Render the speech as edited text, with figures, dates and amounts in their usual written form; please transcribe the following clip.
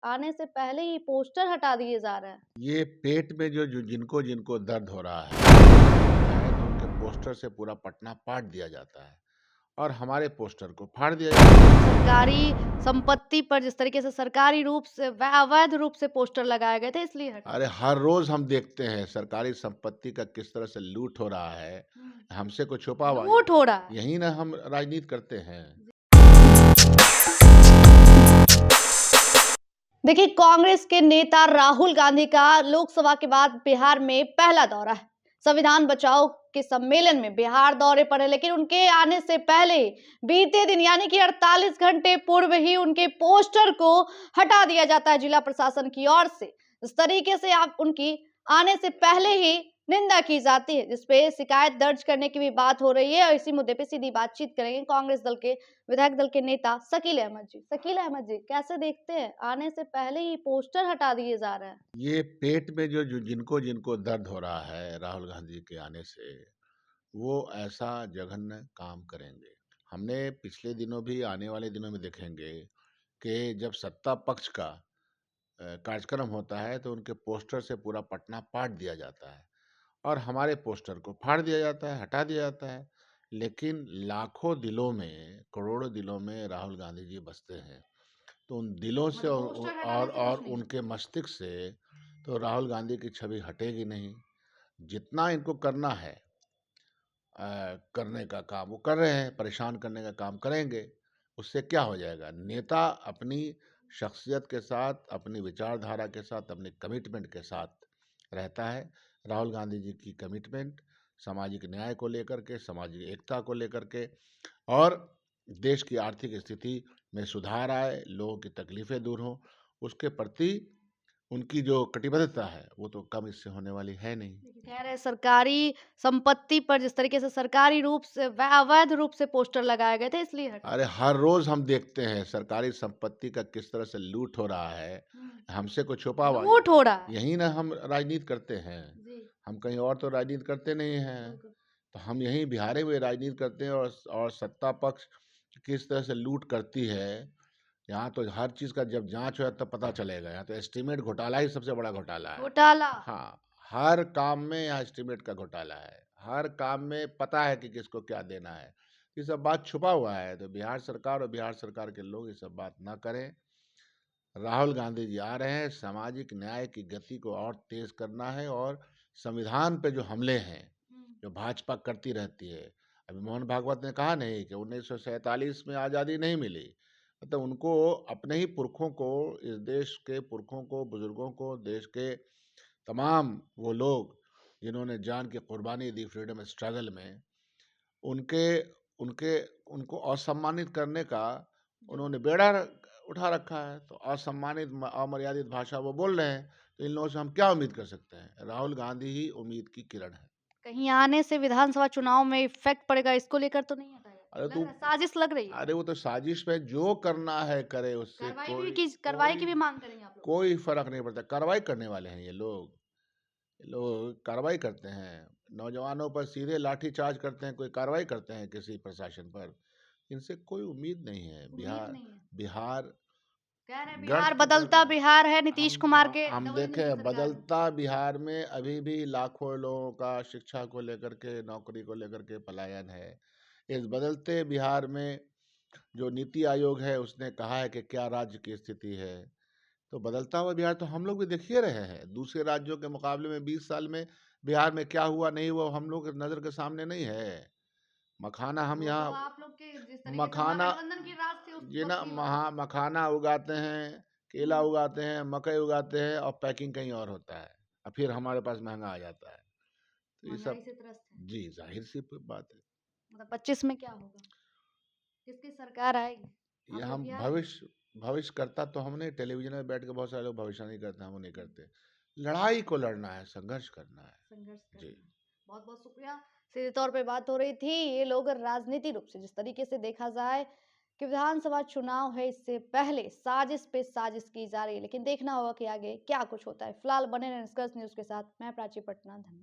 आने से पहले ही पोस्टर हटा दिए जा रहे हैं। ये पेट में जो जिनको जिनको दर्द हो रहा है तो उनके पोस्टर से पूरा पटना पाट दिया जाता है और हमारे पोस्टर को फाड़ दिया जाता है। सरकारी संपत्ति पर जिस तरीके से सरकारी रूप से अवैध रूप से पोस्टर लगाए गए थे, इसलिए हटा। अरे हर रोज हम देखते हैं सरकारी संपत्ति का किस तरह से लूट हो रहा है। हमसे कुछ छुपा हुआ लूट हो रहा है। यही ना हम राजनीति करते हैं। देखिए, कांग्रेस के नेता राहुल गांधी का लोकसभा के बाद बिहार में पहला दौरा है। संविधान बचाओ के सम्मेलन में बिहार दौरे पर है, लेकिन उनके आने से पहले बीते दिन यानी कि 48 घंटे पूर्व ही उनके पोस्टर को हटा दिया जाता है जिला प्रशासन की ओर से। इस तरीके से आप उनकी आने से पहले ही निंदा की जाती है, जिसपे शिकायत दर्ज करने की भी बात हो रही है। और इसी मुद्दे पे सीधी बातचीत करेंगे कांग्रेस दल के विधायक दल के नेता शकील अहमद जी। शकील अहमद जी, कैसे देखते हैं आने से पहले ही पोस्टर हटा दिए जा रहे हैं? ये पेट में जो जिनको जिनको दर्द हो रहा है राहुल गांधी के आने से, वो ऐसा जघन्य काम करेंगे। हमने पिछले दिनों भी आने वाले दिनों में देखेंगे कि जब सत्ता पक्ष का कार्यक्रम होता है तो उनके पोस्टर से पूरा पटना पाट दिया जाता है और हमारे पोस्टर को फाड़ दिया जाता है, हटा दिया जाता है। लेकिन लाखों दिलों में, करोड़ों दिलों में राहुल गांधी जी बसते हैं। तो उन दिलों से मतलब पोस्टर हटाने से और कुछ नहीं। उनके मस्तिष्क से तो राहुल गांधी की छवि हटेगी नहीं। जितना इनको करना है करने का काम वो कर रहे हैं, परेशान करने का काम करेंगे। उससे क्या हो जाएगा? नेता अपनी शख्सियत के साथ, अपनी विचारधारा के साथ, अपने कमिटमेंट के साथ रहता है। राहुल गांधी जी की कमिटमेंट सामाजिक न्याय को लेकर के, सामाजिक एकता को लेकर के और देश की आर्थिक स्थिति में सुधार आए, लोगों की तकलीफ़ें दूर हों, उसके प्रति उनकी जो कटिबद्धता है, वो तो कम इससे होने वाली है नहीं। कह रहे सरकारी संपत्ति पर जिस तरीके से सरकारी रूप से अवैध रूप से पोस्टर लगाए गए थे, इसलिए हटा। अरे हर रोज हम देखते हैं सरकारी संपत्ति का किस तरह से लूट हो रहा है। हमसे कुछ छुपा हुआ लूट हो रहा है। यही ना हम राजनीति करते हैं। जी। हम कहीं और तो राजनीति करते नहीं हैं। बिल्कुल। तो हम यहीं बिहार में राजनीति करते हैं और सत्ता पक्ष किस तरह से लूट करती है। यहाँ तो हर चीज़ का जब जांच हो तब पता चलेगा। यहाँ तो एस्टीमेट घोटाला ही सबसे बड़ा घोटाला है। घोटाला। हाँ, हर काम में यहाँ एस्टीमेट का घोटाला है। हर काम में पता है कि किसको क्या देना है। ये सब बात छुपा हुआ है, तो बिहार सरकार और बिहार सरकार के लोग ये सब बात ना करें। राहुल गांधी जी आ रहे हैं, सामाजिक न्याय की गति को और तेज करना है और संविधान पे जो हमले हैं, जो भाजपा करती रहती है। अभी मोहन भागवत ने कहा नहीं कि 1947 में आज़ादी नहीं मिली। मतलब उनको अपने ही पुरखों को, इस देश के पुरखों को, बुजुर्गों को, देश के तमाम वो लोग जिन्होंने जान की कुर्बानी दी फ्रीडम स्ट्रगल में, उनके उनके उनको असम्मानित करने का उन्होंने बेड़ा उठा रखा है। तो असम्मानित अमर्यादित भाषा वो बोल रहे हैं, तो इन लोगों से हम क्या उम्मीद कर सकते हैं? राहुल गांधी ही उम्मीद की किरण है। कहीं आने से विधानसभा चुनाव में इफेक्ट पड़ेगा, इसको लेकर तो नहीं हटाएगा? अरे लग तू रहा है साजिश लग रही है। अरे वो तो साजिश में जो करना है करे, उससे कार्रवाई की भी मांग करेंगे आप लोग? कोई फर्क नहीं पड़ता। कार्रवाई करने वाले हैं ये लोग कार्रवाई करते हैं। नौजवानों पर सीधे लाठी चार्ज करते हैं, कोई कार्रवाई करते हैं किसी प्रशासन पर? इनसे कोई उम्मीद नहीं है। उम्मीद नहीं है। बिहार कह रहे हैं गढ़ बिहार बदलता बिहार है, नीतीश कुमार के हम डबल इंजन की देखें, सरकार है। बदलता बिहार में अभी भी लाखों लोगों का शिक्षा को लेकर के, नौकरी को लेकर के पलायन है। इस बदलते बिहार में जो नीति आयोग है उसने कहा है कि क्या राज्य की स्थिति है। तो बदलता हुआ बिहार तो हम लोग भी देख ही रहे हैं। दूसरे राज्यों के मुकाबले में 20 साल में बिहार में क्या हुआ नहीं हुआ हम लोग की नज़र के सामने नहीं है। मखाना हम वो तो यहाँ आप लोग के जिस तरीके से मखाना महागठबंधन की राज थी उस ये ना वक्त की बात। मखाना उगाते हैं, केला उगाते हैं, मकई उगाते हैं और पैकिंग कहीं और होता है और फिर हमारे पास महंगा आ जाता है। तो ये महंगाई सब से त्रस्त है। जी जाहिर सी बात है। मतलब 25 में क्या होगा? किसकी सरकार आएगी? ये आप लोग हम की आएगी? भविष्य करता तो हमने टेलीविजन में बैठ के बहुत सारे लोग भविष्यवाणी करते हैं, हम नहीं करते। लड़ाई को लड़ना है, संघर्ष करना है। संघर्ष करना जी। है। बहुत बहुत शुक्रिया। सीधे तौर पे बात हो रही थी, ये लोग राजनीति रूप से जिस तरीके से देखा जाए कि विधानसभा चुनाव है, इससे पहले साजिश पे साजिश की जा रही है, लेकिन देखना होगा कि आगे क्या कुछ होता है। फिलहाल बने रहे निष्कर्ष न्यूज के साथ। मैं प्राची पटना, धन्यवाद।